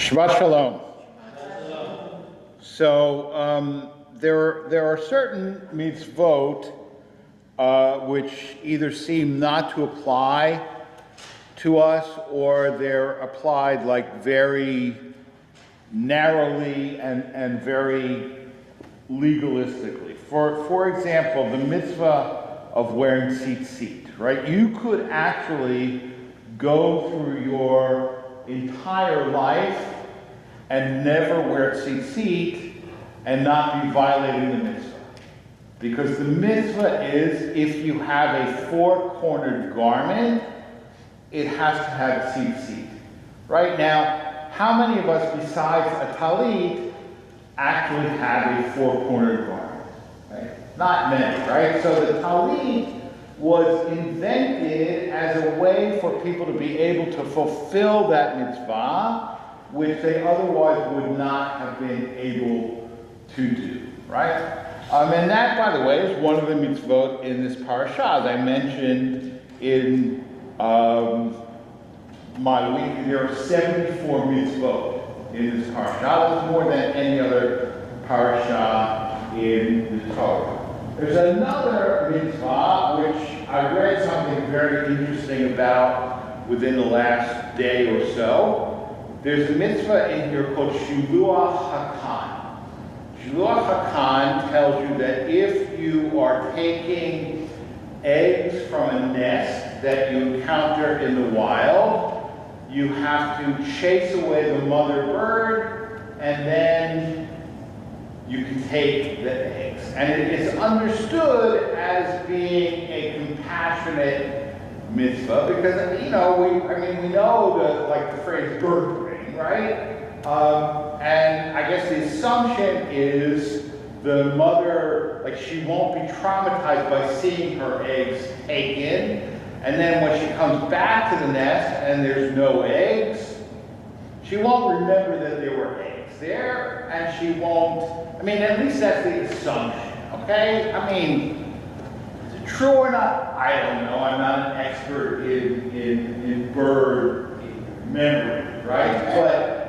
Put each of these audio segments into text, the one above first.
Shabbat Shalom. So there are certain mitzvot which either seem not to apply to us, or they're applied like very narrowly and very legalistically. For example, the mitzvah of wearing tzitzit, right? You could actually go through your entire life and never wear tzitzit and not be violating the mitzvah. Because the mitzvah is, if you have a four-cornered garment, it has to have tzitzit. Right now, how many of us besides a talit actually have a four-cornered garment? Right? Not many, right? So the talit was invented as a way for people to be able to fulfill that mitzvah, which they otherwise would not have been able to do, right? And that, by the way, is one of the mitzvot in this parasha. As I mentioned in my week, there are 74 mitzvot in this parasha. That's more than any other parasha in the Torah. There's another mitzvah which I read something very interesting about within the last day or so. There's a mitzvah in here called Shiluach HaKhan. Shiluach HaKhan tells you that if you are taking eggs from a nest that you encounter in the wild, you have to chase away the mother bird, and then you can take the eggs. And it is understood as being a compassionate mitzvah because, we know the phrase bird brain, right? And I guess the assumption is the mother, she won't be traumatized by seeing her eggs taken. And then when she comes back to the nest and there's no eggs, she won't remember that there were eggs there, and she won't, at least that's the assumption, okay? Is it true or not? I don't know. I'm not an expert in bird memory, right? But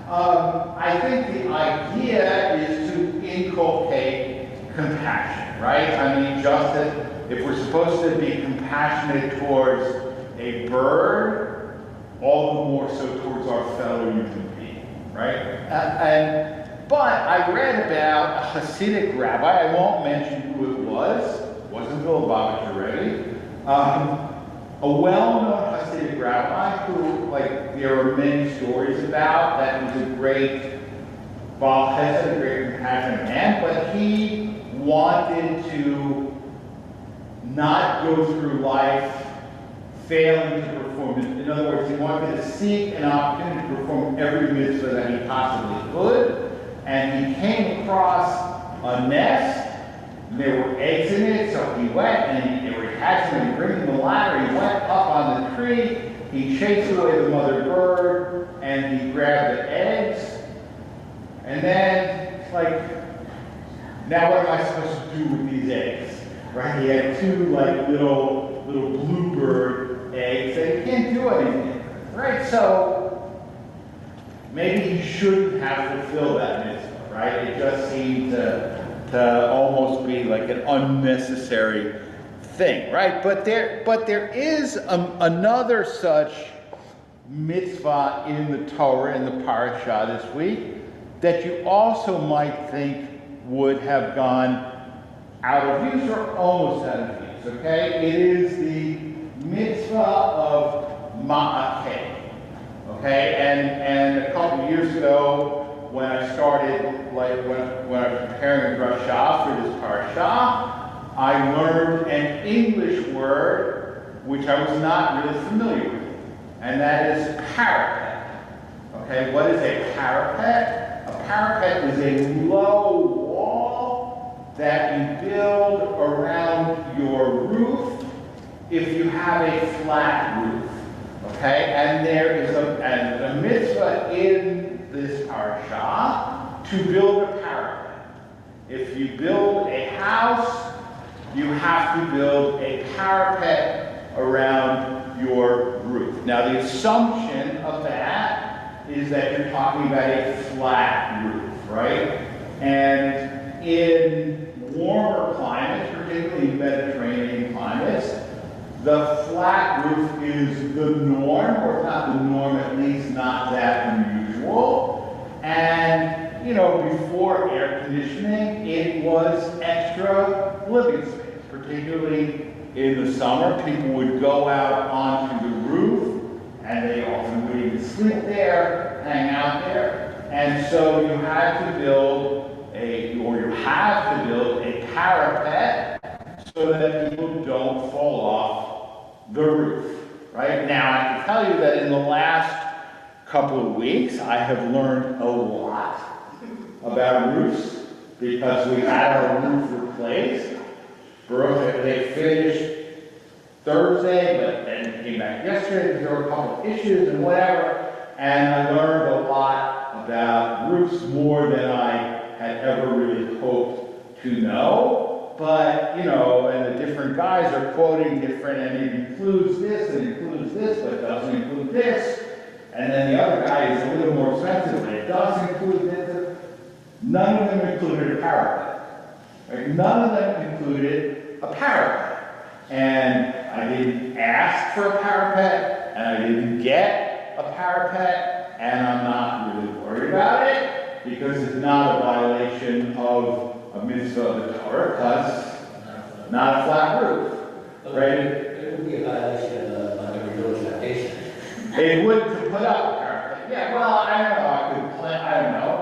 I think the idea is to inculcate compassion, right? Just that if we're supposed to be compassionate towards a bird, all the more so towards our fellow human being, right? But I read about a Hasidic rabbi, I won't mention who it wasn't Bill Lubavitch already, a well-known Hasidic rabbi who, there are many stories about, that was a great Baal Chesed, a great compassionate man, but he wanted to not go through life failing to perform it. In other words, he wanted to seek an opportunity to perform every mitzvah that he possibly could. And he came across a nest. There were eggs in it, so he went and they were hatching and bringing the ladder. He went up on the tree. He chased away the mother bird and he grabbed the eggs. And then it's now what am I supposed to do with these eggs? Right? He had two little bluebird eggs that he can't do anything. Right? So maybe he shouldn't have fulfilled that mitzvah, right? It just seemed to almost be like an unnecessary thing, right? But there is another such mitzvah in the Torah, in the parasha this week, that you also might think would have gone out of use or almost out of use, okay? It is the mitzvah of ma'akeh. Okay, and a couple of years ago, when I started, when I was preparing a Drasha for this parasha, I learned an English word which I was not really familiar with, and that is parapet. Okay, what is a parapet? A parapet is a low wall that you build around your roof if you have a flat roof. Okay, and there is a mitzvah in this parasha to build a parapet. If you build a house, you have to build a parapet around your roof. Now, the assumption of that is that you're talking about a flat roof, right? And in warmer climates, particularly Mediterranean climates, the flat roof is the norm, or if not the norm, at least not that unusual. And, you know, before air conditioning, it was extra living space, particularly in the summer. People would go out onto the roof, and they often would even sleep there, hang out there. And so you had to build you have to build a parapet so that people don't fall off the roof, right? Now, I can tell you that in the last couple of weeks, I have learned a lot about roofs because we had our roof replaced. They finished Thursday, but then came back yesterday because there were a couple of issues and whatever. And I learned a lot about roofs, more than I had ever really hoped to know. But, you know, and the different guys are quoting different, and it includes this, and it includes this, but it doesn't include this. And then the other guy is a little more expensive, but it does include this. None of them included a parapet. Right? None of them included a parapet. And I didn't ask for a parapet, and I didn't get a parapet, and I'm not really worried about it, because it's not a violation of a mitzvah of the Torah, because not a flat roof, right? It would be a violation of the village foundation. It would to put up a parapet. Yeah, well, I don't know. I don't know.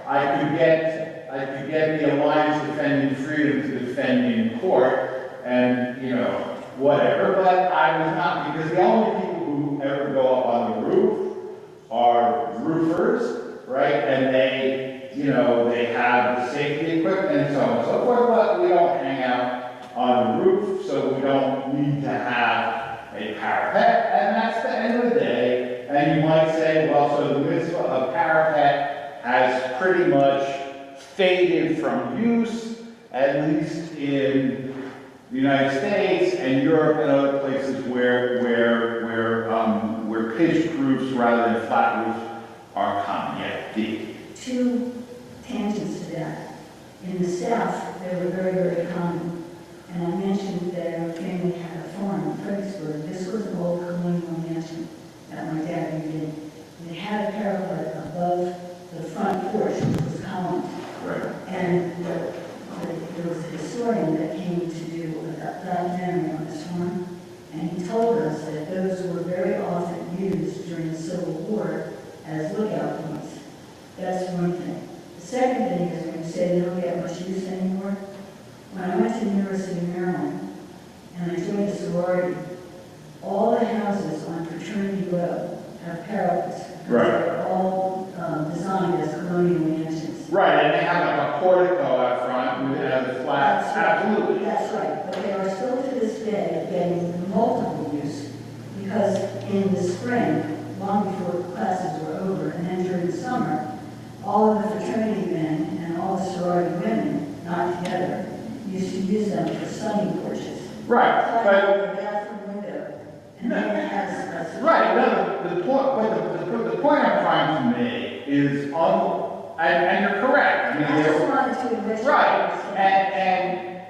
I could get the Alliance Defending Freedom to defend in court, and you know, whatever. But I was not, because the only people who ever go up on the roof are roofers. Right, and they, you know, they have the safety equipment and so on and so forth, but we don't hang out on the roof, so we don't need to have a parapet, and that's the end of the day. And you might say, well, so the mitzvah of parapet has pretty much faded from use, at least in the United States and Europe and other places where pitched roofs rather than flat roofs are common. Yeah, D. Two tangents to that. In the South, they were very, very common. And I mentioned that our family had a farm in Fredericksburg. This was an old colonial mansion that my dad lived in. And they had a parapet above the front porch, which was columned. Right. And there was a historian that came to do a documentary on this farm. And he told us that those were very often used during the Civil War as lookout points. That's one thing. The second thing is when you say they don't get much use anymore. When I went to the University of Maryland and I joined a sorority, all the houses on Fraternity Row have parapets. Right. They're all designed as colonial mansions. Right, and they have like a portico out front with a flat. That's right. Absolutely. That's right. But they are still to this day getting multiple use because in the spring, long before classes were over, and then during the summer, all of the fraternity men and all the sorority women, not together, used to use them for sunning porches. Right, but the bathroom window, and then it has right. No, the point I'm trying to make is and you're correct. I mean, I just wanted to investigate. right,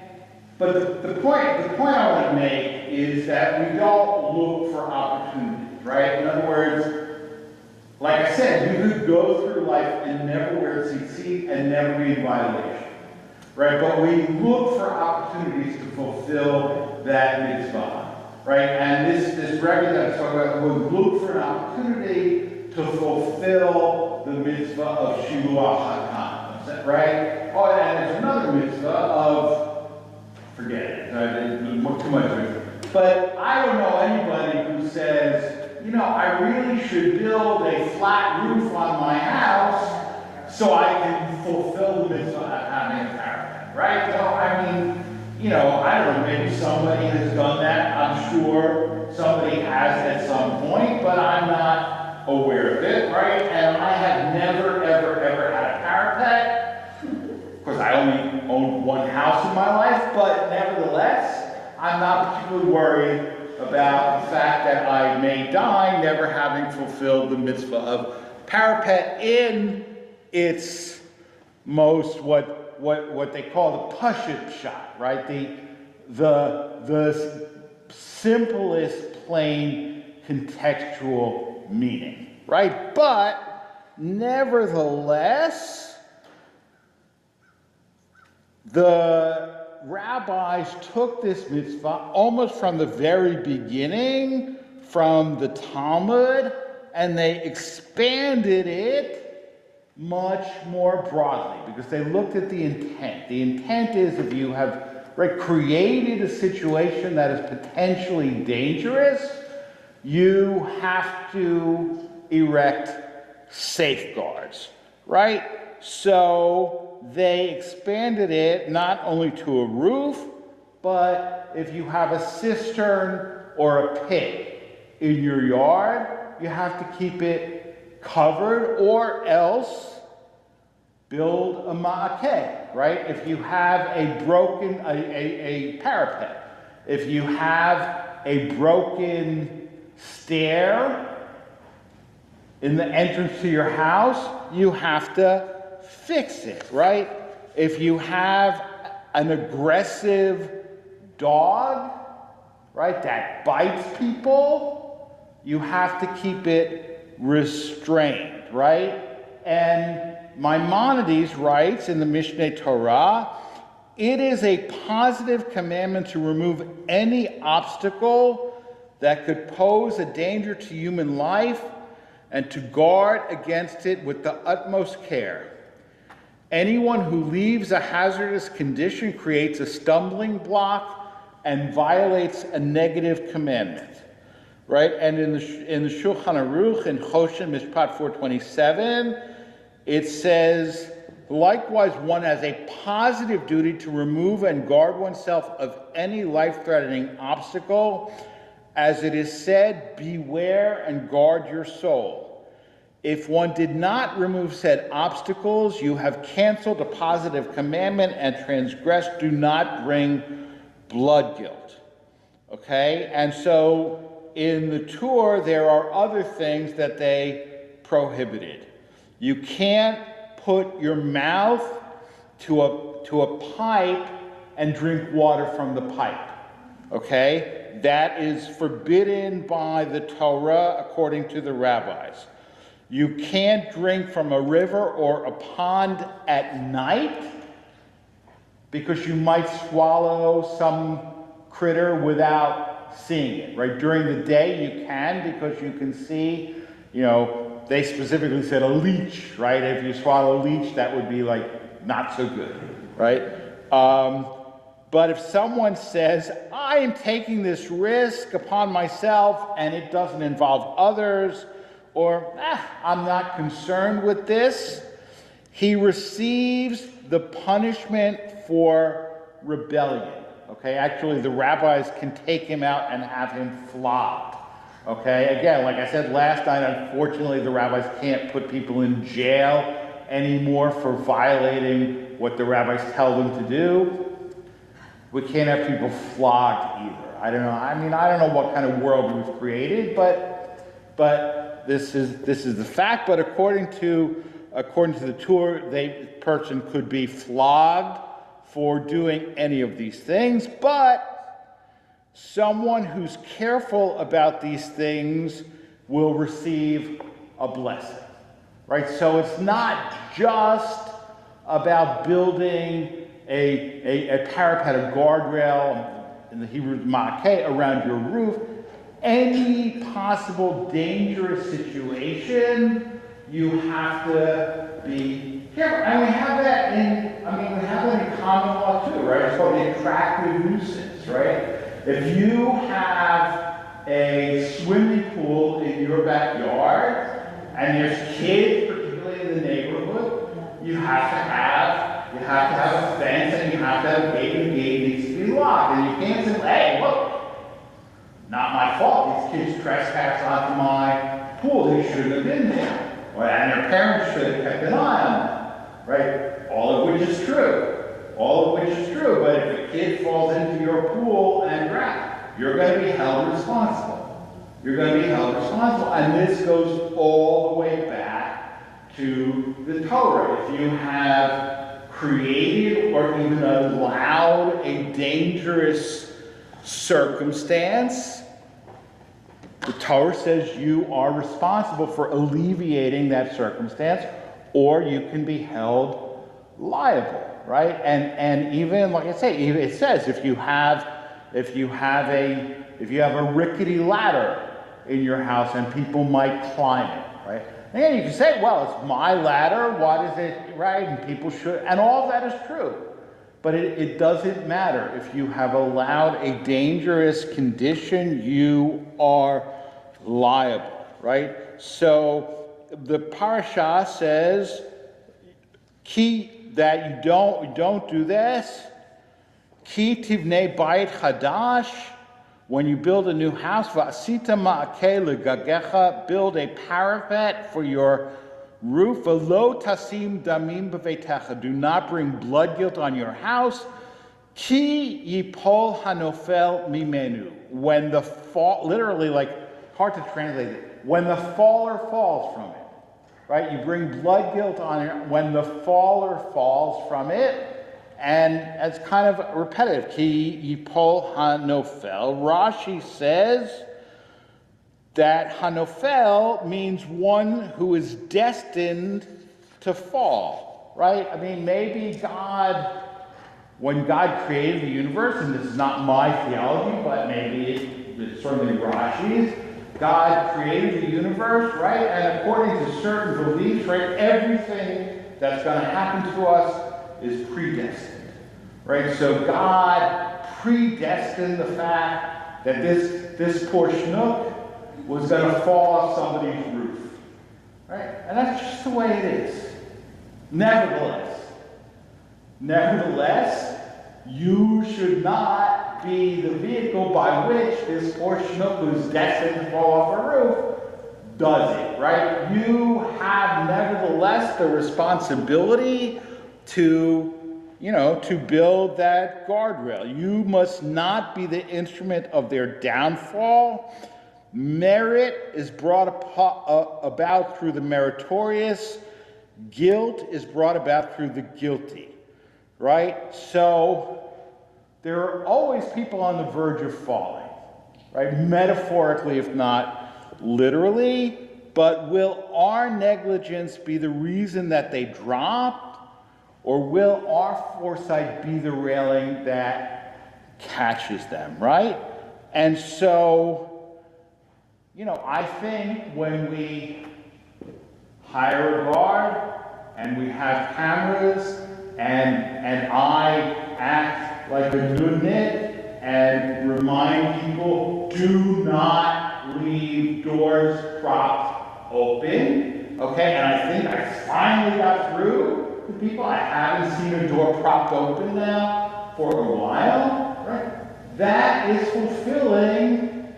but the point I want to make is that we don't look for opportunities, right? In other words, like I said, you could go through life and never wear a tzitzit and never be in violation, right? But we look for opportunities to fulfill that mitzvah, right? And this record that I'm talking about would look for an opportunity to fulfill the mitzvah of Shiluach HaKan, is that right? Oh, and there's another mitzvah of, forget it, too much. But I don't know anybody who says, you know, I really should build a flat roof on my house so I can fulfill the mitzvah of having a parapet, right? So, I mean, you know, I don't know, maybe somebody has done that. I'm sure somebody has at some point, but I'm not aware of it, right? And I have never, ever had a parapet. Of course, I only owned one house in my life, but nevertheless, I'm not particularly worried about the fact that I may die never having fulfilled the mitzvah of parapet in its most what they call the push-it shot, right? The simplest plain contextual meaning, right? But nevertheless, the rabbis took this mitzvah almost from the very beginning, from the Talmud, and they expanded it much more broadly because they looked at the intent. The intent is if you have created a situation that is potentially dangerous, you have to erect safeguards, right? So they expanded it not only to a roof, but if you have a cistern or a pit in your yard, you have to keep it covered, or else build a ma'akeh, right? If you have a broken, a parapet, if you have a broken stair in the entrance to your house, you have to fix it, right? If you have an aggressive dog, right, that bites people, you have to keep it restrained, right? And Maimonides writes in the Mishneh Torah, it is a positive commandment to remove any obstacle that could pose a danger to human life and to guard against it with the utmost care. Anyone who leaves a hazardous condition creates a stumbling block and violates a negative commandment. Right? And in the Shulchan Aruch, in Choshen Mishpat 427, it says, likewise, one has a positive duty to remove and guard oneself of any life-threatening obstacle. As it is said, beware and guard your soul. If one did not remove said obstacles, you have canceled a positive commandment and transgressed. Do not bring blood guilt. Okay? And so in the Torah, there are other things that they prohibited. You can't put your mouth to a pipe and drink water from the pipe. Okay? That is forbidden by the Torah according to the rabbis. You can't drink from a river or a pond at night because you might swallow some critter without seeing it, right? During the day you can, because you can see, they specifically said a leech, right? If you swallow a leech, that would be not so good, right? But if someone says, I am taking this risk upon myself and it doesn't involve others, or I'm not concerned with this, he receives the punishment for rebellion. Okay, actually the rabbis can take him out and have him flogged. Okay, again, like I said last night, unfortunately the rabbis can't put people in jail anymore for violating what the rabbis tell them to do. We can't have people flogged either. I don't know what kind of world we've created, but this is the fact. But according to the Torah, the person could be flogged for doing any of these things, but someone who's careful about these things will receive a blessing, right? So it's not just about building a parapet, a guardrail, in the Hebrew ma'akeh, around your roof. Any possible dangerous situation, you have to be careful. And we have that in common law too, right? It's called the attractive nuisance, right? If you have a swimming pool in your backyard and there's kids, particularly in the neighborhood, you have to have a fence and you have to have a gate, and the gate needs to be locked. And you can't say, hey, look, not my fault. These kids trespassed onto my pool. They shouldn't have been there. And their parents should have kept an eye on them, right? All of which is true. But if a kid falls into your pool and drowns, you're going to be held responsible. And this goes all the way back to the Torah. If you have created or even allowed a dangerous circumstance, the Torah says you are responsible for alleviating that circumstance, or you can be held liable, right? And even, like I say, it says if you have a rickety ladder in your house and people might climb it, right? And you can say, well, it's my ladder, what is it, right? And people should, and all of that is true. But it doesn't matter. If you have allowed a dangerous condition, you are liable, right? So the parasha says, that you don't do this. Ki tivnei bayit chadash, when you build a new house, va'asita ma'akeh legagecha, build a parapet for your roof. V'lo tasim damim b'veitecha, do not bring blood guilt on your house. Ki yipol hanofel mimenu, when the fall, literally, like, hard to translate it, when the faller falls from it, right? You bring blood guilt on it when the faller falls from it. And it's kind of repetitive. Ki yipol hanofel. Rashi says that hanofel means one who is destined to fall, right? I mean, maybe God, when God created the universe, and this is not my theology, but maybe it's certainly Rashi's, God created the universe, right? And according to certain beliefs, right, everything that's going to happen to us is predestined, right? So God predestined the fact that this poor schnook was going to fall off somebody's roof, right? And that's just the way it is. Nevertheless, you should not be the vehicle by which this poor schnook who's destined to fall off a roof does it, right? You have nevertheless the responsibility to build that guardrail. You must not be the instrument of their downfall. Merit is brought about through the meritorious. Guilt is brought about through the guilty, right? So there are always people on the verge of falling, right? Metaphorically, if not literally. But will our negligence be the reason that they dropped? Or will our foresight be the railing that catches them, right? And so, I think when we hire a guard and we have cameras and I act like a nudnik and remind people, do not leave doors propped open, okay? And I think I finally got through to people. I haven't seen a door propped open now for a while, right? That is fulfilling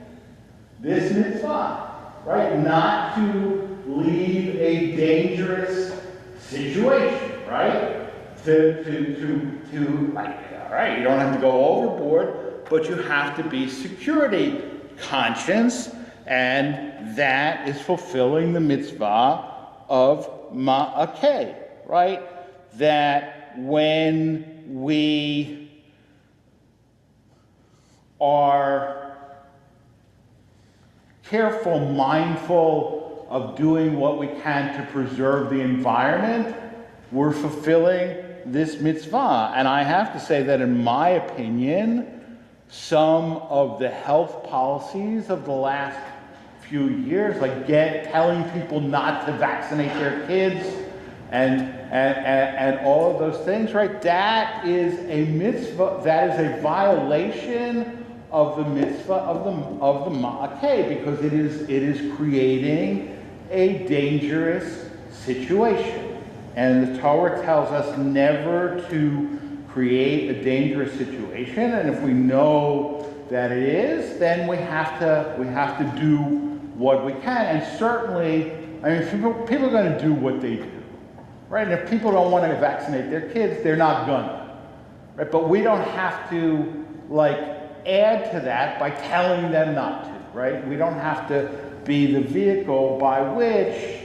this mitzvah, right? Not to leave a dangerous situation, right? To like, all right, you don't have to go overboard, but you have to be security conscious, and that is fulfilling the mitzvah of ma'akeh, right? That when we are careful, mindful of doing what we can to preserve the environment, we're fulfilling this mitzvah. And I have to say that in my opinion, some of the health policies of the last few years, like telling people not to vaccinate their kids and all of those things, right? That is a mitzvah, that is a violation of the mitzvah of the ma'akeh, because it is creating a dangerous situation. And the Torah tells us never to create a dangerous situation, and if we know that it is, then we have to do what we can. And certainly, I mean, people are going to do what they do, right? And if people don't want to vaccinate their kids, they're not gonna, right? But we don't have to add to that by telling them not to, right? We don't have to be the vehicle by which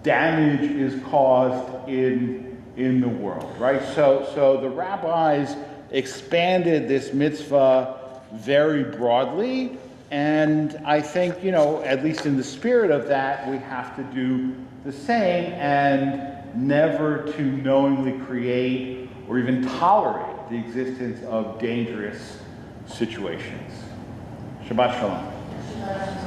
damage is caused in the world, right? So the rabbis expanded this mitzvah very broadly, and I think, at least in the spirit of that, we have to do the same, and never to knowingly create or even tolerate the existence of dangerous situations. Shabbat Shalom.